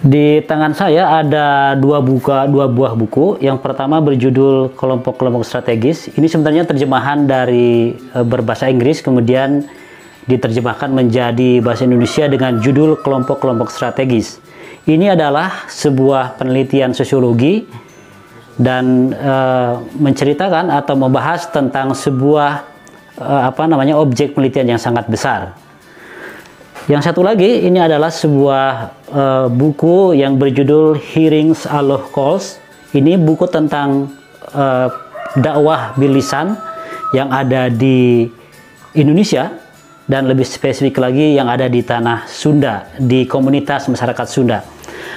Di tangan saya ada dua buah buku. Yang pertama berjudul Kelompok-kelompok strategis. Ini sebenarnya terjemahan dari berbahasa Inggris, kemudian diterjemahkan menjadi bahasa Indonesia dengan judul Kelompok-kelompok strategis. Ini adalah sebuah penelitian sosiologi dan menceritakan atau membahas tentang sebuah objek penelitian yang sangat besar. Yang satu lagi, ini adalah sebuah buku yang berjudul Hearings Allah Calls. Ini buku tentang dakwah bilisan yang ada di Indonesia dan lebih spesifik lagi yang ada di tanah Sunda, di komunitas masyarakat Sunda.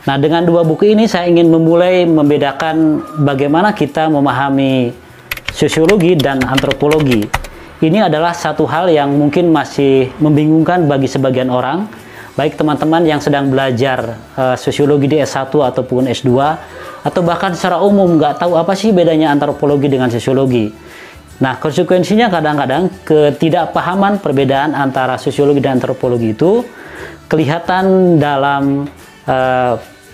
Nah, dengan dua buku ini saya ingin memulai membedakan bagaimana kita memahami sosiologi dan antropologi. Ini adalah satu hal yang mungkin masih membingungkan bagi sebagian orang, baik teman-teman yang sedang belajar sosiologi di S1 ataupun S2, atau bahkan secara umum nggak tahu apa sih bedanya antropologi dengan sosiologi. Nah, konsekuensinya kadang-kadang ketidakpahaman perbedaan antara sosiologi dan antropologi itu kelihatan dalam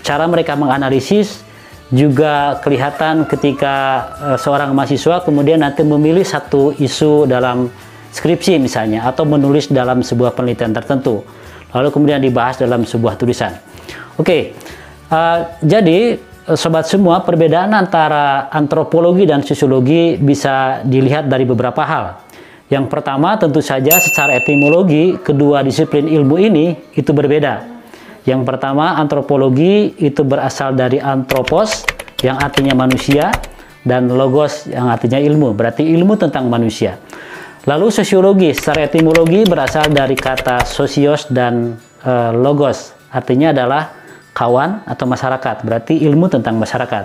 cara mereka menganalisis, juga kelihatan ketika seorang mahasiswa kemudian nanti memilih satu isu dalam skripsi misalnya, atau menulis dalam sebuah penelitian tertentu, lalu kemudian dibahas dalam sebuah tulisan. Jadi sobat semua, perbedaan antara antropologi dan sosiologi bisa dilihat dari beberapa hal. Yang pertama, tentu saja secara etimologi kedua disiplin ilmu ini itu berbeda. Yang pertama, antropologi itu berasal dari anthropos yang artinya manusia dan logos yang artinya ilmu, berarti ilmu tentang manusia. Lalu sosiologi secara etimologi berasal dari kata sosios dan logos, artinya adalah kawan atau masyarakat, berarti ilmu tentang masyarakat.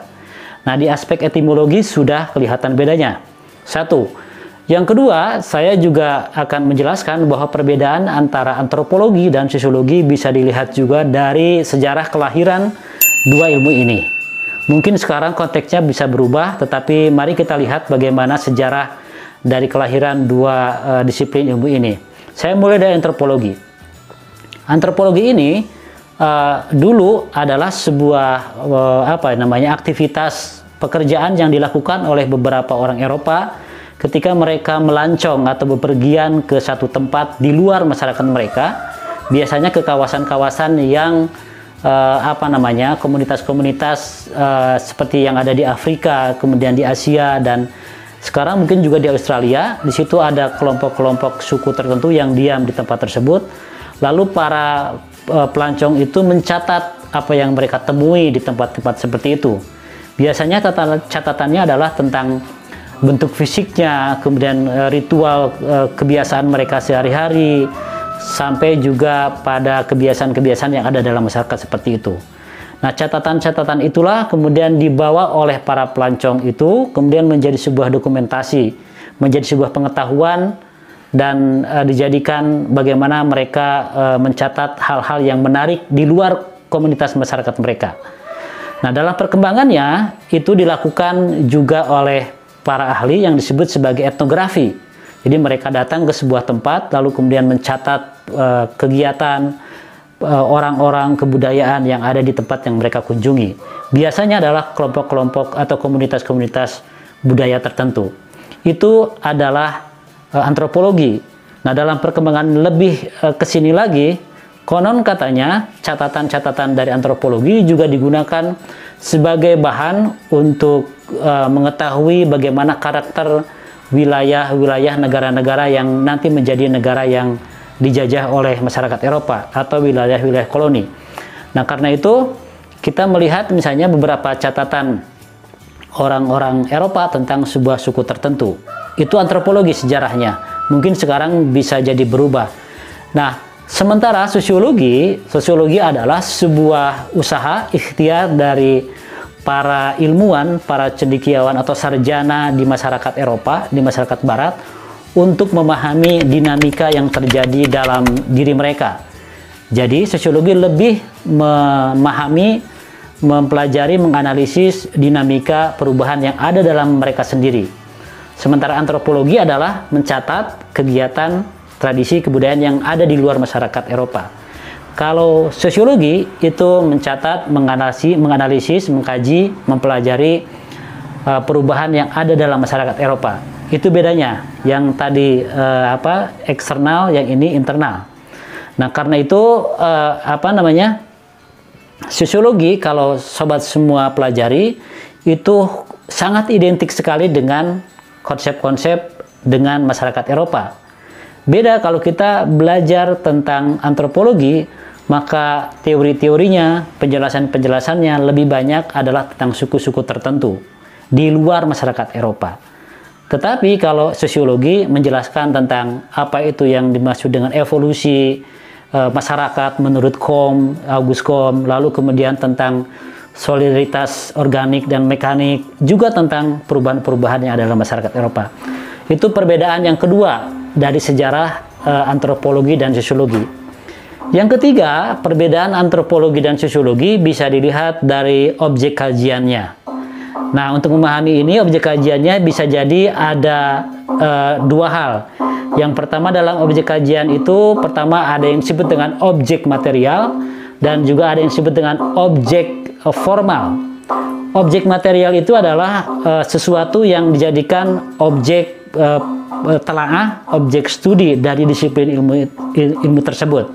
Nah, di aspek etimologi sudah kelihatan bedanya. Satu. Yang kedua, saya juga akan menjelaskan bahwa perbedaan antara antropologi dan sosiologi bisa dilihat juga dari sejarah kelahiran dua ilmu ini. Mungkin sekarang konteksnya bisa berubah, tetapi mari kita lihat bagaimana sejarah dari kelahiran dua disiplin ilmu ini. Saya mulai dari antropologi. Antropologi ini dulu adalah sebuah aktivitas pekerjaan yang dilakukan oleh beberapa orang Eropa ketika mereka melancong atau bepergian ke satu tempat di luar masyarakat mereka, biasanya ke kawasan-kawasan yang komunitas-komunitas seperti yang ada di Afrika, kemudian di Asia, dan sekarang mungkin juga di Australia. Di situ ada kelompok-kelompok suku tertentu yang diam di tempat tersebut. Lalu para pelancong itu mencatat apa yang mereka temui di tempat-tempat seperti itu. Biasanya catatannya adalah tentang bentuk fisiknya, kemudian ritual kebiasaan mereka sehari-hari, sampai juga pada kebiasaan-kebiasaan yang ada dalam masyarakat seperti itu. Nah, catatan-catatan itulah kemudian dibawa oleh para pelancong itu, kemudian menjadi sebuah dokumentasi, menjadi sebuah pengetahuan, dan dijadikan bagaimana mereka mencatat hal-hal yang menarik di luar komunitas masyarakat mereka. Nah, dalam perkembangannya itu dilakukan juga oleh para ahli yang disebut sebagai etnografi. Jadi mereka datang ke sebuah tempat lalu kemudian mencatat kegiatan orang-orang, kebudayaan yang ada di tempat yang mereka kunjungi. Biasanya adalah kelompok-kelompok atau komunitas-komunitas budaya tertentu. Itu adalah antropologi. Nah, dalam perkembangan lebih kesini lagi, konon katanya catatan-catatan dari antropologi juga digunakan sebagai bahan untuk mengetahui bagaimana karakter wilayah-wilayah negara-negara yang nanti menjadi negara yang dijajah oleh masyarakat Eropa atau wilayah-wilayah koloni. Nah, karena itu kita melihat misalnya beberapa catatan orang-orang Eropa tentang sebuah suku tertentu. Itu antropologi sejarahnya. Mungkin sekarang bisa jadi berubah. Nah, sementara sosiologi adalah sebuah usaha ikhtiar dari para ilmuwan, para cendekiawan atau sarjana di masyarakat Eropa, di masyarakat Barat, untuk memahami dinamika yang terjadi dalam diri mereka. Jadi sosiologi lebih memahami, mempelajari, menganalisis dinamika perubahan yang ada dalam mereka sendiri. Sementara antropologi adalah mencatat kegiatan, tradisi, kebudayaan yang ada di luar masyarakat Eropa. kalau sosiologi itu mencatat, menganalisis, mengkaji, mempelajari perubahan yang ada dalam masyarakat Eropa. Itu bedanya. Yang tadi eksternal, yang ini internal. Nah, karena itu sosiologi kalau sobat semua pelajari itu sangat identik sekali dengan konsep-konsep dengan masyarakat Eropa. Beda kalau kita belajar tentang antropologi, maka teori-teorinya, penjelasan-penjelasannya lebih banyak adalah tentang suku-suku tertentu di luar masyarakat Eropa. Tetapi kalau sosiologi menjelaskan tentang apa itu yang dimaksud dengan evolusi masyarakat menurut August Comte, lalu kemudian tentang solidaritas organik dan mekanik, juga tentang perubahan-perubahan yang ada dalam masyarakat Eropa. Itu perbedaan yang kedua dari sejarah antropologi dan sosiologi. Yang ketiga, perbedaan antropologi dan sosiologi bisa dilihat dari objek kajiannya. Nah, untuk memahami ini, objek kajiannya bisa jadi ada dua hal. Yang pertama, dalam objek kajian itu, pertama ada yang disebut dengan objek material, dan juga ada yang disebut dengan objek formal. Objek material itu adalah sesuatu yang dijadikan objek telaah, objek studi dari disiplin ilmu tersebut.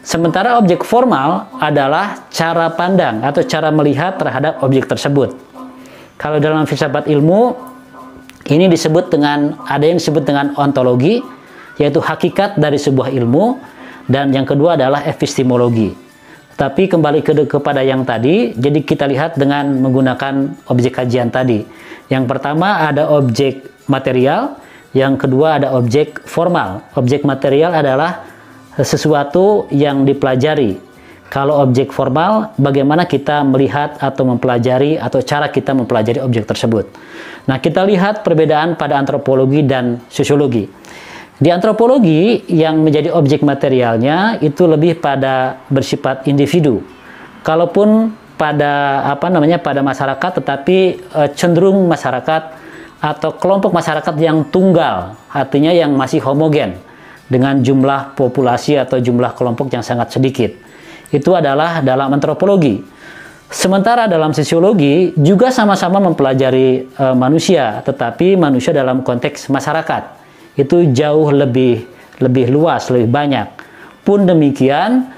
Sementara objek formal adalah cara pandang atau cara melihat terhadap objek tersebut. Kalau dalam filsafat ilmu, ini disebut dengan, ada yang disebut dengan ontologi, yaitu hakikat dari sebuah ilmu, dan yang kedua adalah epistemologi. Tapi kembali kepada yang tadi, jadi kita lihat dengan menggunakan objek kajian tadi. Yang pertama ada objek material, yang kedua ada objek formal. Objek material adalah sesuatu yang dipelajari. Kalau objek formal, bagaimana kita melihat atau mempelajari, atau cara kita mempelajari objek tersebut. Nah, kita lihat perbedaan pada antropologi dan sosiologi. Di antropologi, yang menjadi objek materialnya itu lebih pada bersifat individu. Kalaupun pada pada masyarakat, tetapi cenderung masyarakat atau kelompok masyarakat yang tunggal, artinya yang masih homogen dengan jumlah populasi atau jumlah kelompok yang sangat sedikit. Itu adalah dalam antropologi. Sementara dalam sosiologi juga sama-sama mempelajari manusia, tetapi manusia dalam konteks masyarakat itu jauh lebih luas, lebih banyak. Pun demikian,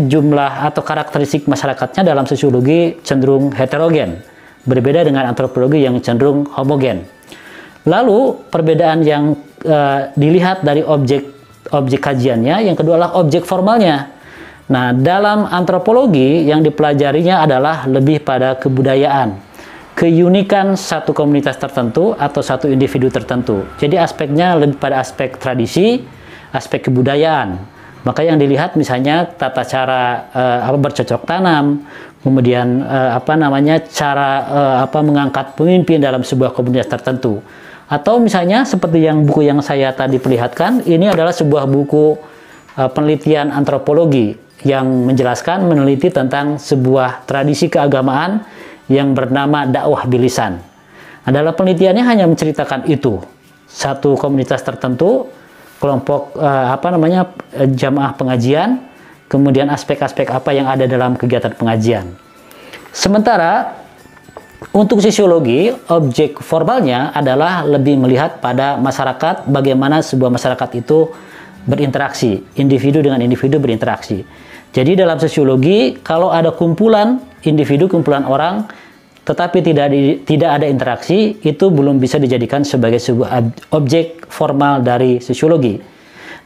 jumlah atau karakteristik masyarakatnya dalam sosiologi cenderung heterogen, berbeda dengan antropologi yang cenderung homogen. Lalu perbedaan yang dilihat dari objek kajiannya, yang kedua adalah objek formalnya. Nah, dalam antropologi yang dipelajarinya adalah lebih pada kebudayaan, keunikan satu komunitas tertentu atau satu individu tertentu. Jadi aspeknya lebih pada aspek tradisi, aspek kebudayaan. Maka yang dilihat misalnya tata cara bercocok tanam, kemudian cara mengangkat pemimpin dalam sebuah komunitas tertentu. Atau misalnya seperti yang buku yang saya tadi perlihatkan, ini adalah sebuah buku penelitian antropologi yang meneliti tentang sebuah tradisi keagamaan yang bernama dakwah bilisan. Nah, dalam penelitiannya hanya menceritakan itu, satu komunitas tertentu, kelompok jamaah pengajian, kemudian aspek-aspek apa yang ada dalam kegiatan pengajian. Sementara untuk sosiologi, objek formalnya adalah lebih melihat pada masyarakat, bagaimana sebuah masyarakat itu berinteraksi, individu dengan individu berinteraksi. Jadi dalam sosiologi, kalau ada kumpulan individu, kumpulan orang, tetapi tidak ada interaksi, itu belum bisa dijadikan sebagai sebuah objek formal dari sosiologi.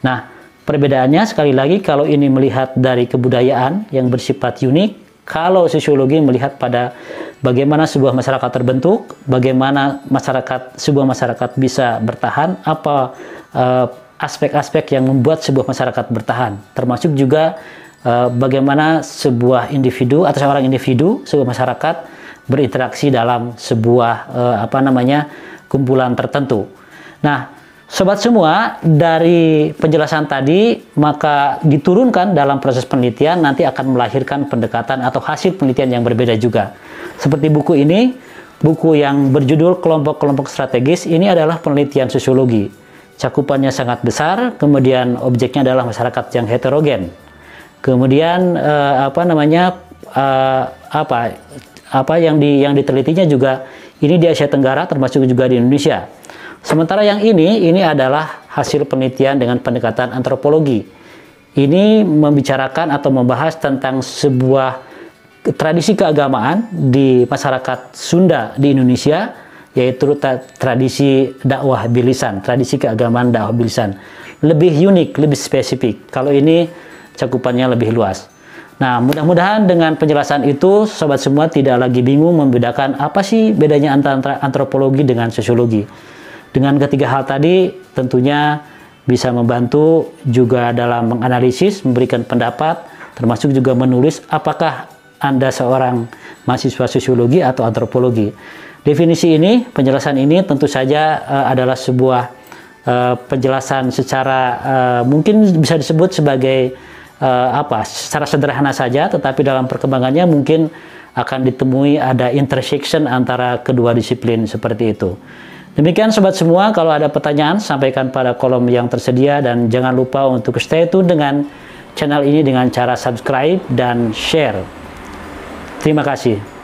Nah, perbedaannya sekali lagi, kalau ini melihat dari kebudayaan yang bersifat unik, kalau sosiologi melihat pada bagaimana sebuah masyarakat terbentuk, bagaimana sebuah masyarakat bisa bertahan, apa aspek-aspek yang membuat sebuah masyarakat bertahan, termasuk juga bagaimana sebuah individu atau seorang individu, sebuah masyarakat berinteraksi dalam sebuah kumpulan tertentu. Nah, sobat semua, dari penjelasan tadi maka diturunkan dalam proses penelitian nanti akan melahirkan pendekatan atau hasil penelitian yang berbeda juga. Seperti buku ini, buku yang berjudul Kelompok-kelompok strategis, ini adalah penelitian sosiologi. Cakupannya sangat besar, kemudian objeknya adalah masyarakat yang heterogen. Kemudian apa yang ditelitinya juga ini di Asia Tenggara, termasuk juga di Indonesia. Sementara yang ini adalah hasil penelitian dengan pendekatan antropologi. Ini membicarakan atau membahas tentang sebuah tradisi keagamaan di masyarakat Sunda di Indonesia, yaitu tradisi dakwah bilisan, tradisi keagamaan dakwah bilisan. Lebih unik, lebih spesifik. Kalau ini cakupannya lebih luas. Nah, mudah-mudahan dengan penjelasan itu, sobat semua tidak lagi bingung membedakan apa sih bedanya antara antropologi dengan sosiologi. Dengan ketiga hal tadi, tentunya bisa membantu juga dalam menganalisis, memberikan pendapat, termasuk juga menulis apakah Anda seorang mahasiswa sosiologi atau antropologi. Definisi ini, penjelasan ini tentu saja adalah sebuah penjelasan secara mungkin bisa disebut sebagai secara sederhana saja, tetapi dalam perkembangannya mungkin akan ditemui ada intersection antara kedua disiplin seperti itu. Demikian sobat semua, kalau ada pertanyaan sampaikan pada kolom yang tersedia, dan jangan lupa untuk stay tune dengan channel ini dengan cara subscribe dan share. Terima kasih.